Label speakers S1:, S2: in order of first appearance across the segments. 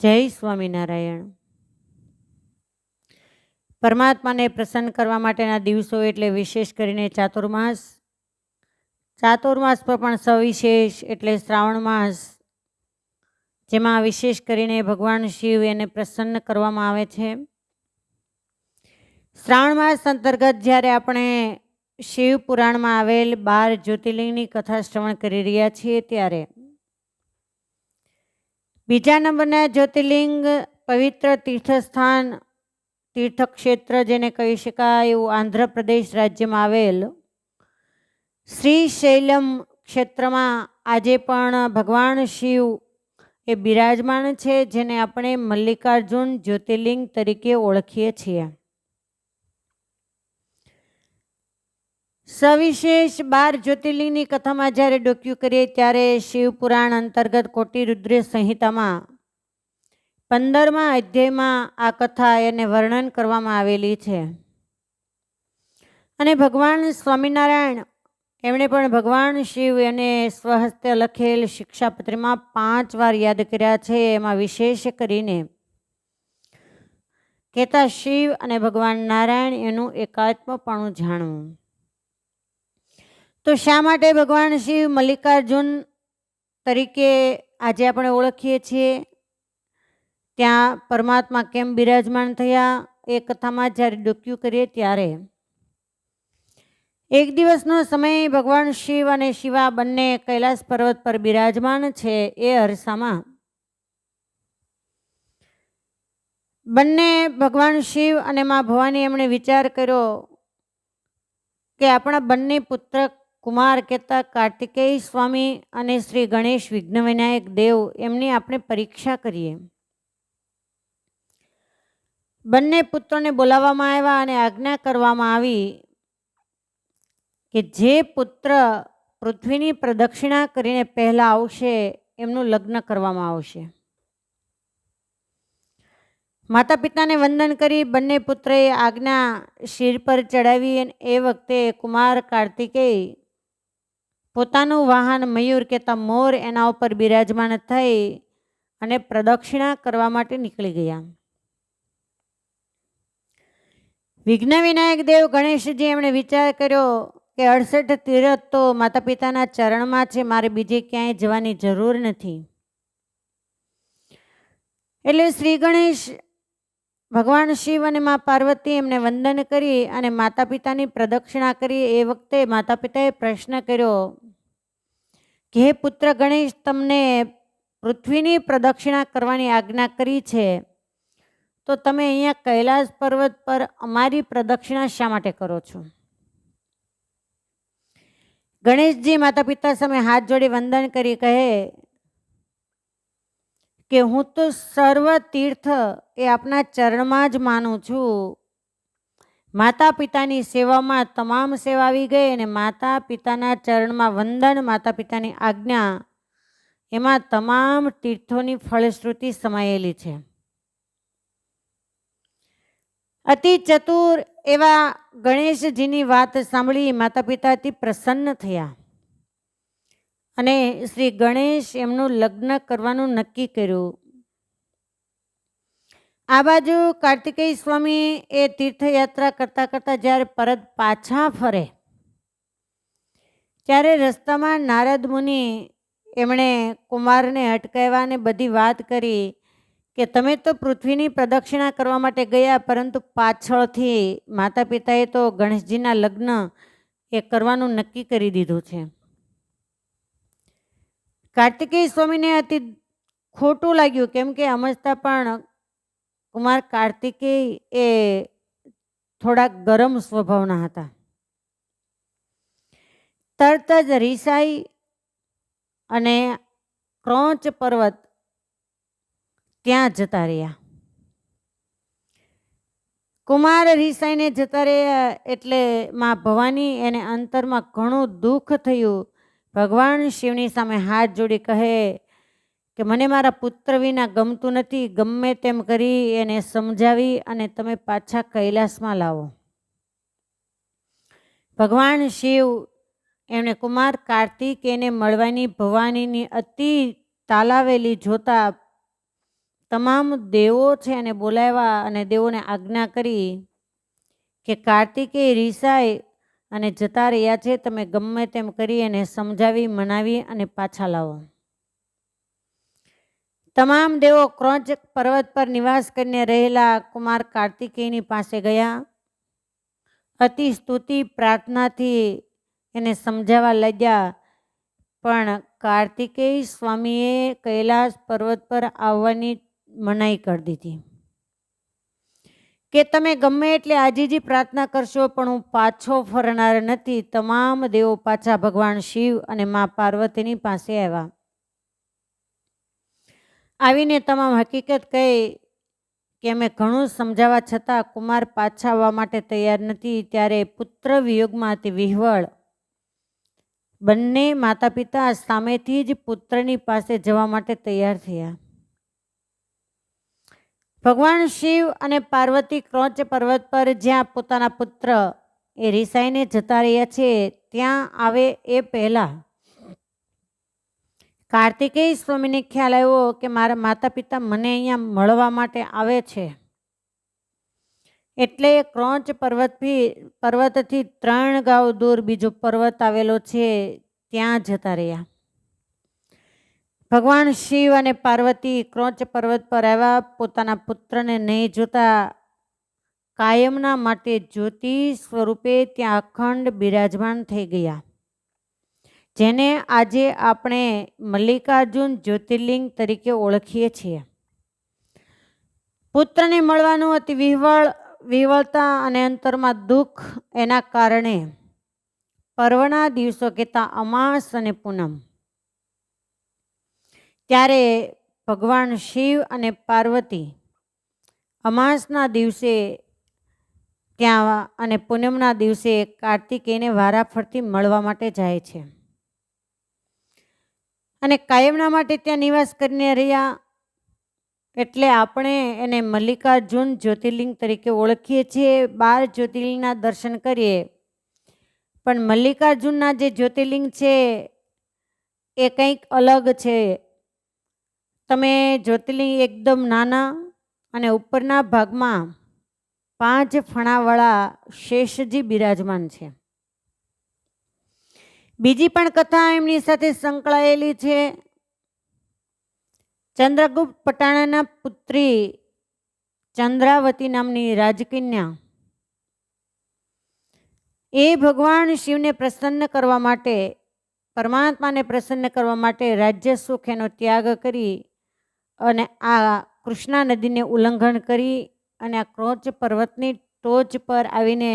S1: જય સ્વામિનારાયણ. પરમાત્માને પ્રસન્ન કરવા માટેના દિવસો એટલે વિશેષ કરીને ચાતુર્માસ. ચાતુર્માસ પર પણ સવિશેષ એટલે શ્રાવણ માસ, જેમાં વિશેષ કરીને ભગવાન શિવ એને પ્રસન્ન કરવામાં આવે છે. શ્રાવણ માસ અંતર્ગત જ્યારે આપણે શિવ પુરાણમાં આવેલ 12 જ્યોતિર્લિંગની કથા શ્રવણ કરી રહ્યા છીએ, ત્યારે બીજા નંબરના જ્યોતિર્લિંગ પવિત્ર તીર્થસ્થાન, તીર્થક્ષેત્ર જેને કહી શકાય એવું આંધ્રપ્રદેશ રાજ્યમાં આવેલ શ્રી શૈલમ ક્ષેત્રમાં આજે પણ ભગવાન શિવ એ બિરાજમાન છે, જેને આપણે મલ્લિકાર્જુન જ્યોતિર્લિંગ તરીકે ઓળખીએ છીએ. સવિશેષ 12 જ્યોતિર્લિંગની કથામાં જ્યારે ડોક્યુ કરીએ ત્યારે શિવપુરાણ અંતર્ગત કોટિરુદ્ર સંહિતામાં 15મા અધ્યાયમાં આ કથા એને વર્ણન કરવામાં આવેલી છે. અને ભગવાન સ્વામિનારાયણ એમણે પણ ભગવાન શિવ એને સ્વહસ્તે લખેલ શિક્ષાપત્રીમાં 5 વાર યાદ કર્યા છે. એમાં વિશેષ કરીને કહેતા શિવ અને ભગવાન નારાયણ એનું એકાત્મપણું જાણવું. તો શા માટે ભગવાન શિવ મલ્લિકાર્જુન તરીકે આજે આપણે ઓળખીએ છીએ, ત્યાં પરમાત્મા કેમ બિરાજમાન થયા, એ કથામાં જ્યારે ડોક્યુ કરીએ ત્યારે એક દિવસનો સમય ભગવાન શિવ અને શિવા બંને કૈલાસ પર્વત પર બિરાજમાન છે. એ અરસામાં બંને ભગવાન શિવ અને મા ભવાની એમણે વિચાર કર્યો કે આપણા બંને પુત્ર કુમાર કહેતા કાર્તિકેય સ્વામી અને શ્રી ગણેશ વિઘ્ન વિનાયક દેવ એમની આપણે પરીક્ષા કરીએ. બંને પુત્રોને બોલાવવામાં આવ્યા અને આજ્ઞા કરવામાં આવી કે જે પુત્ર પૃથ્વીની પ્રદક્ષિણા કરીને પહેલા આવશે એમનું લગ્ન કરવામાં આવશે. માતા પિતાને વંદન કરી બંને પુત્રએ આજ્ઞા શિર પર ચડાવી. અને એ વખતે કુમાર કાર્તિકેય પોતાનું વાહન મયુર કહેતા મોર એના ઉપર બિરાજમાન થઈ અને પ્રદક્ષિણા કરવા માટે નીકળી ગયા. વિઘ્ન વિનાયક દેવ ગણેશજી એમણે વિચાર કર્યો કે 68 તીરથ તો માતા પિતાના ચરણમાં છે, મારે બીજે ક્યાંય જવાની જરૂર નથી. એટલે શ્રી ગણેશ ભગવાન શિવ અને મા પાર્વતી એમને વંદન કરી અને માતા પિતાની પ્રદક્ષિણા કરી. એ વખતે માતા પિતાએ પ્રશ્ન કર્યો કે હે પુત્ર ગણેશ, તમને પૃથ્વીની પ્રદક્ષિણા કરવાની આજ્ઞા કરી છે, તો તમે અહીંયા કૈલાસ પર્વત પર અમારી પ્રદક્ષિણા શા માટે કરો છો? ગણેશજી માતા પિતા સામે હાથ જોડી વંદન કરી કહે કે હું તો સર્વ તીર્થ એ આપના ચરણમાં જ માનું છું. માતા પિતાની સેવામાં તમામ સેવા આવી ગઈ અને માતા પિતાના ચરણમાં વંદન, માતા પિતાની આજ્ઞા, એમાં તમામ તીર્થોની ફળશ્રુતિ સમાયેલી છે. અતિ ચતુર એવા ગણેશજીની વાત સાંભળી માતા પિતાથી પ્રસન્ન થયા અને શ્રી ગણેશ એમનું લગ્ન કરવાનું નક્કી કર્યું. આ બાજુ કાર્તિકેય સ્વામી એ તીર્થયાત્રા કરતા કરતા જ્યારે પરત પાછા ફરે ત્યારે રસ્તામાં નારદ મુનિ એમણે કુમારને અટકાવ્યા અને બધી વાત કરી કે તમે તો પૃથ્વીની પ્રદક્ષિણા કરવા માટે ગયા, પરંતુ પાછળથી માતા પિતાએ તો ગણેશજીના લગ્ન એ કરવાનું નક્કી કરી દીધું છે. કાર્તિકેય સ્વામીને અતિ ખોટું લાગ્યું, કેમ કે સમજતા પણ કુમાર કાર્તિકેય એ થોડાક ગરમ સ્વભાવના હતા. તરત જ રીસાઈ અને ક્રોંચ પર્વત ત્યાં જતા રહ્યા. કુમાર રીસાઈને જતા રહ્યા એટલે મા ભવાની એને અંતરમાં ઘણું દુઃખ થયું. ભગવાન શિવની સામે હાથ જોડી કહે કે મને મારા પુત્ર વિના ગમતું નથી, ગમે તેમ કરી એને સમજાવી અને તમે પાછા કૈલાસમાં લાવો. ભગવાન શિવ એમણે કુમાર કાર્તિક એને મળવાની ભવાનીની અતિ તાલાવેલી જોતા તમામ દેવો છે એને બોલાવ્યા અને દેવોને આજ્ઞા કરી કે કાર્તિકેય રીસાય અને જતા રહ્યા છે, તમે ગમે તેમ કરી એને સમજાવી મનાવી અને પાછા લાવો. તમામ દેવો ક્રોંચ પર્વત પર નિવાસ કરીને રહેલા કુમાર કાર્તિકેયની પાસે ગયા. અતિ સ્તુતિ પ્રાર્થનાથી એને સમજાવવા લાગ્યા, પણ કાર્તિકેય સ્વામીએ કૈલાસ પર્વત પર આવવાની મનાઈ કરી દીધી કે તમે ગમે એટલે આજીજી પ્રાર્થના કરશો પણ હું પાછો ફરનાર નથી. તમામ દેવો પાછા ભગવાન શિવ અને મા પાર્વતીની પાસે આવ્યા. આવીને તમામ હકીકત કહી કે અમે ઘણું સમજાવવા છતાં કુમાર પાછા આવવા માટે તૈયાર નથી. ત્યારે પુત્ર વિયોગમાં અતિ વિહવળ બંને માતા પિતા સામેથી જ પુત્રની પાસે જવા માટે તૈયાર થયા. ભગવાન શિવ અને પાર્વતી ક્રોંચ પર્વત પર જ્યાં પોતાના પુત્ર એ રીસાઈને જતા રહ્યા છે ત્યાં આવે એ પહેલા કાર્તિકેય સ્વામીને ખ્યાલ આવ્યો કે મારા માતા પિતા મને અહીંયા મળવા માટે આવે છે, એટલે ક્રોંચ પર્વતથી 3 ગાંવ દૂર બીજો પર્વત આવેલો છે ત્યાં જતા રહ્યા. ભગવાન શિવ અને પાર્વતી ક્રોંચ પર્વત પર આવ્યા. પોતાના પુત્રને નહીં જોતા કાયમના માટે જ્યોતિ સ્વરૂપે ત્યાં અખંડ બિરાજમાન થઈ ગયા, જેને આજે આપણે મલ્લિકાર્જુન જ્યોતિર્લિંગ તરીકે ઓળખીએ છીએ. પુત્રને મળવાનું અતિ વિહવળતા અને અંતરમાં દુઃખ, એના કારણે પર્વના દિવસો કહેતા અમાસ અને પૂનમ. ત્યારે ભગવાન શિવ અને પાર્વતી અમાસના દિવસે ત્યાં અને પૂનમના દિવસે કાર્તિકેયને વારાફરતી મળવા માટે જાય છે અને કાયમના માટે ત્યાં નિવાસ કરીને રહ્યા. એટલે આપણે એને મલ્લિકાર્જુન જ્યોતિર્લિંગ તરીકે ઓળખીએ છીએ. 12 જ્યોતિર્લિંગના દર્શન કરીએ, પણ મલ્લિકાર્જુનના જે જ્યોતિર્લિંગ છે એ કંઈક અલગ છે. તમે જ્યોતિર્લિંગ એકદમ નાના અને ઉપરના ભાગમાં 5 ફણાવાળા શેષજી બિરાજમાન છે. બીજી પણ કથા એમની સાથે સંકળાયેલી છે. ચંદ્રગુપ્ત પટાણાના પુત્રી ચંદ્રાવતી નામની રાજકન્યા એ ભગવાન શિવને પ્રસન્ન કરવા માટે, પરમાત્માને પ્રસન્ન કરવા માટે રાજ્ય સુખ એનો ત્યાગ કરી અને આ કૃષ્ણા નદીને ઉલ્લંઘન કરી અને આ ક્રોંચ પર્વતની ટોચ પર આવીને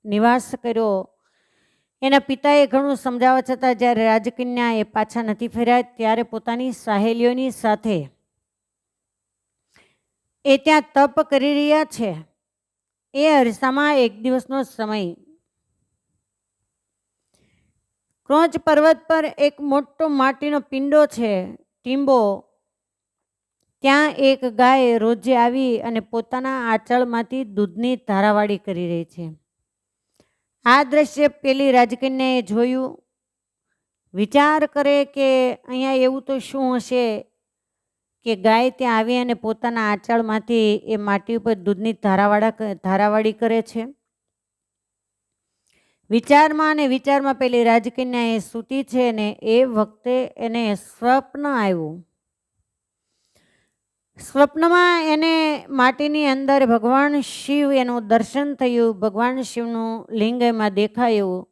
S1: નિવાસ કર્યો. એના પિતાએ ઘણું સમજાવવા છતાં જ્યારે રાજકન્યા એ પાછા નથી ફર્યા, ત્યારે પોતાની સહેલીઓની સાથે એ ત્યાં તપ કરી રહ્યા છે. એ અરસામાં એક દિવસનો સમય, ક્રોંચ પર્વત પર એક મોટો માટીનો પિંડો છે, ટીંબો. ત્યાં એક ગાય રોજે આવી અને પોતાના આંચળમાંથી દૂધની ધારાવાળી કરી રહી છે. આ દ્રશ્ય પેલી રાજકન્યાએ જોયું. વિચાર કરે કે અહીંયા એવું તો શું હશે કે ગાય ત્યાં આવી અને પોતાના આંચળમાંથી એ માટી ઉપર દૂધની ધારાવાળી કરે છે. વિચારમાં પેલી રાજકન્યા એ સૂતી છે ને એ વખતે એને સ્વપ્ન આવ્યું. સ્વપ્નમાં એને માટીની અંદર ભગવાન શિવ એનું દર્શન થયું. ભગવાન શિવનું લિંગ એમાં દેખાયું.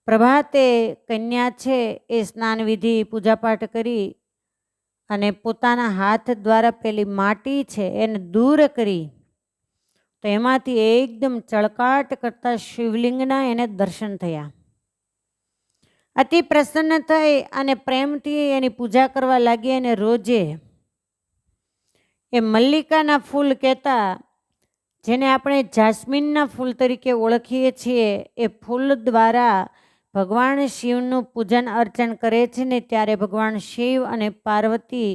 S1: પ્રભાતે કન્યા છે એ સ્નાન વિધિ પૂજાપાઠ કરી અને પોતાના હાથ દ્વારા પેલી માટી છે એને દૂર કરી, તો એમાંથી એકદમ ચળકાટ કરતા શિવલિંગના એને દર્શન થયા. અતિ પ્રસન્ન થઈ અને પ્રેમથી એની પૂજા કરવા લાગી. અને રોજે એ મલ્લિકાના ફૂલ કહેતા, જેને આપણે જાસ્મીનના ફૂલ તરીકે ઓળખીએ છીએ, એ ફૂલ દ્વારા ભગવાન શિવનું પૂજન અર્ચન કરે છે ને ત્યારે ભગવાન શિવ અને પાર્વતી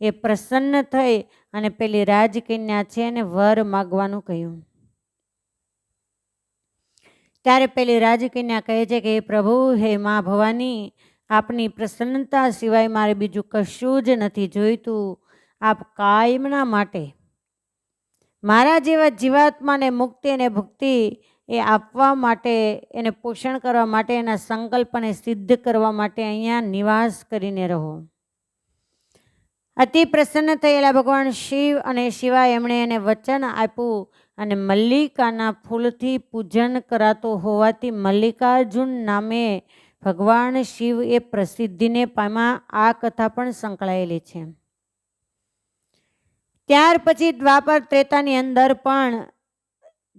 S1: એ પ્રસન્ન થઈ અને પેલી રાજકન્યા છે એને વર માગવાનું કહ્યું. ત્યારે પેલી રાજકન્યા કહે છે કે હે પ્રભુ, હે મા ભવાની, આપની પ્રસન્નતા સિવાય મારે બીજું કશું જ નથી જોઈતું. આપ કાયમના માટે મારા જેવા જીવાત્માને મુક્તિ અને ભક્તિ એ આપવા માટે, એને પોષણ કરવા માટે, એના સંકલ્પને સિદ્ધ કરવા માટે અહીંયા નિવાસ કરીને રહો. અતિ પ્રસન્ન થયેલા ભગવાન શિવ અને શિવા એમણે એને વચન આપ્યું અને મલ્લિકાના ફૂલથી પૂજન કરાતો હોવાથી મલ્લિકાર્જુન નામે ભગવાન શિવ એ પ્રસિદ્ધિને પામ્યા. આ કથા પણ સંકળાયેલી છે. ત્યાર પછી દ્વાપર ત્રેતાની અંદર પણ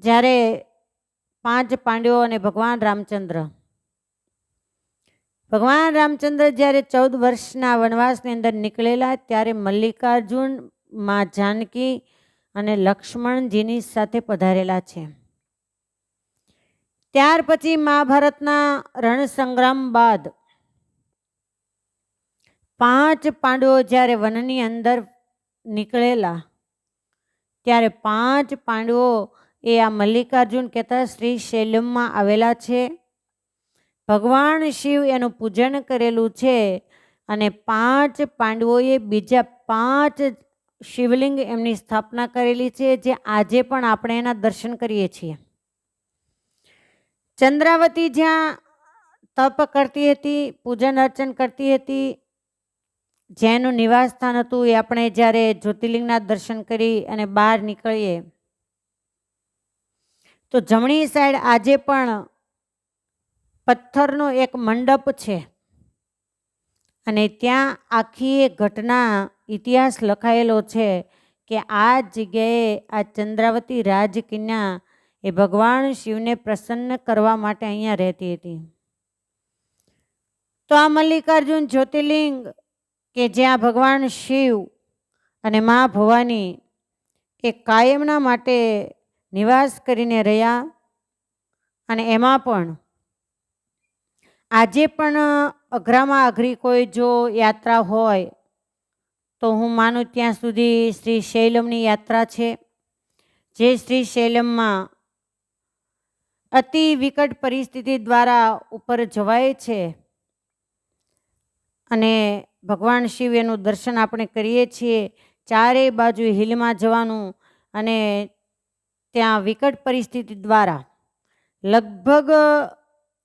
S1: જ્યારે 5 પાંડવો અને ભગવાન રામચંદ્ર જ્યારે 14 વર્ષના વનવાસની અંદર નીકળેલા ત્યારે મલ્લિકાર્જુન, મા જાનકી અને લક્ષ્મણજીની સાથે પધારેલા છે. ત્યાર પછી મહાભારતના રણસંગ્રામ બાદ 5 પાંડવો જ્યારે વનની અંદર નીકળેલા ત્યારે 5 પાંડવો એ આ મલ્લિકાર્જુન કહેતા શ્રી શૈલમમાં આવેલા છે. ભગવાન શિવ એનું પૂજન કરેલું છે અને 5 પાંડવોએ બીજા 5 શિવલિંગ એમની સ્થાપના કરેલી છે, જે આજે પણ આપણે એના દર્શન કરીએ છીએ. ચંદ્રાવતી જ્યાં તપ કરતી હતી, પૂજન અર્ચન કરતી હતી, જેનું નિવાસ સ્થાન હતું, એ આપણે જ્યારે જ્યોતિર્લિંગના દર્શન કરી અને બહાર નીકળીએ તો જમણી સાઈડ આજે પણ પથ્થરનો એક મંડપ છે અને ત્યાં આખી એક ઘટના, ઇતિહાસ લખાયેલો છે કે આ જગ્યાએ આ ચંદ્રાવતી રાજકન્યા એ ભગવાન શિવને પ્રસન્ન કરવા માટે અહીંયા રહેતી હતી. તો આ મલ્લિકાર્જુન જ્યોતિર્લિંગ કે જ્યાં ભગવાન શિવ અને મા ભવાની એ કાયમના માટે નિવાસ કરીને રહ્યા અને એમાં પણ આજે પણ અઘરામાં અઘરી કોઈ જો યાત્રા હોય તો હું માનું ત્યાં સુધી શ્રી શૈલમની યાત્રા છે, જે શ્રી શૈલમમાં અતિ વિકટ પરિસ્થિતિ દ્વારા ઉપર જવાય છે અને ભગવાન શિવ એનું દર્શન આપણે કરીએ છીએ. ચારે બાજુ હિલમાં જવાનું અને ત્યાં વિકટ પરિસ્થિતિ દ્વારા લગભગ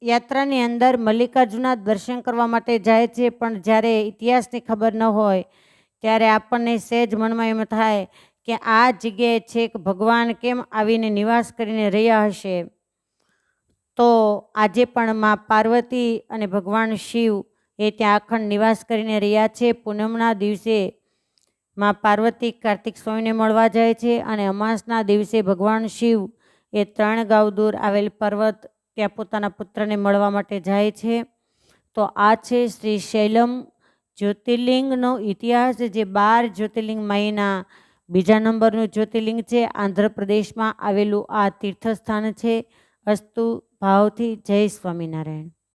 S1: યાત્રાની અંદર મલ્લિકાર્જુનના દર્શન કરવા માટે જાય છે, પણ જ્યારે ઇતિહાસની ખબર ન હોય ત્યારે આપણને સહેજ મનમાં એમ થાય કે આ જગ્યાએ છેક ભગવાન કેમ આવીને નિવાસ કરીને રહ્યા હશે. તો આજે પણ મા પાર્વતી અને ભગવાન શિવ એ ત્યાં અખંડ નિવાસ કરીને રહ્યા છે. પૂનમના દિવસે મા પાર્વતી કાર્તિક સ્વામીને મળવા જાય છે અને અમાસના દિવસે ભગવાન શિવ એ 3 ગાંવ દૂર આવેલ પર્વત ત્યાં પોતાના પુત્રને મળવા માટે જાય છે. તો આ છે શ્રી શૈલમ જ્યોતિર્લિંગનો ઇતિહાસ, જે 12 જ્યોતિર્લિંગમાંના બીજા નંબરનું જ્યોતિર્લિંગ છે. આંધ્રપ્રદેશમાં આવેલું આ તીર્થસ્થાન છે. અસ્તુ ભાવથી જય સ્વામિનારાયણ.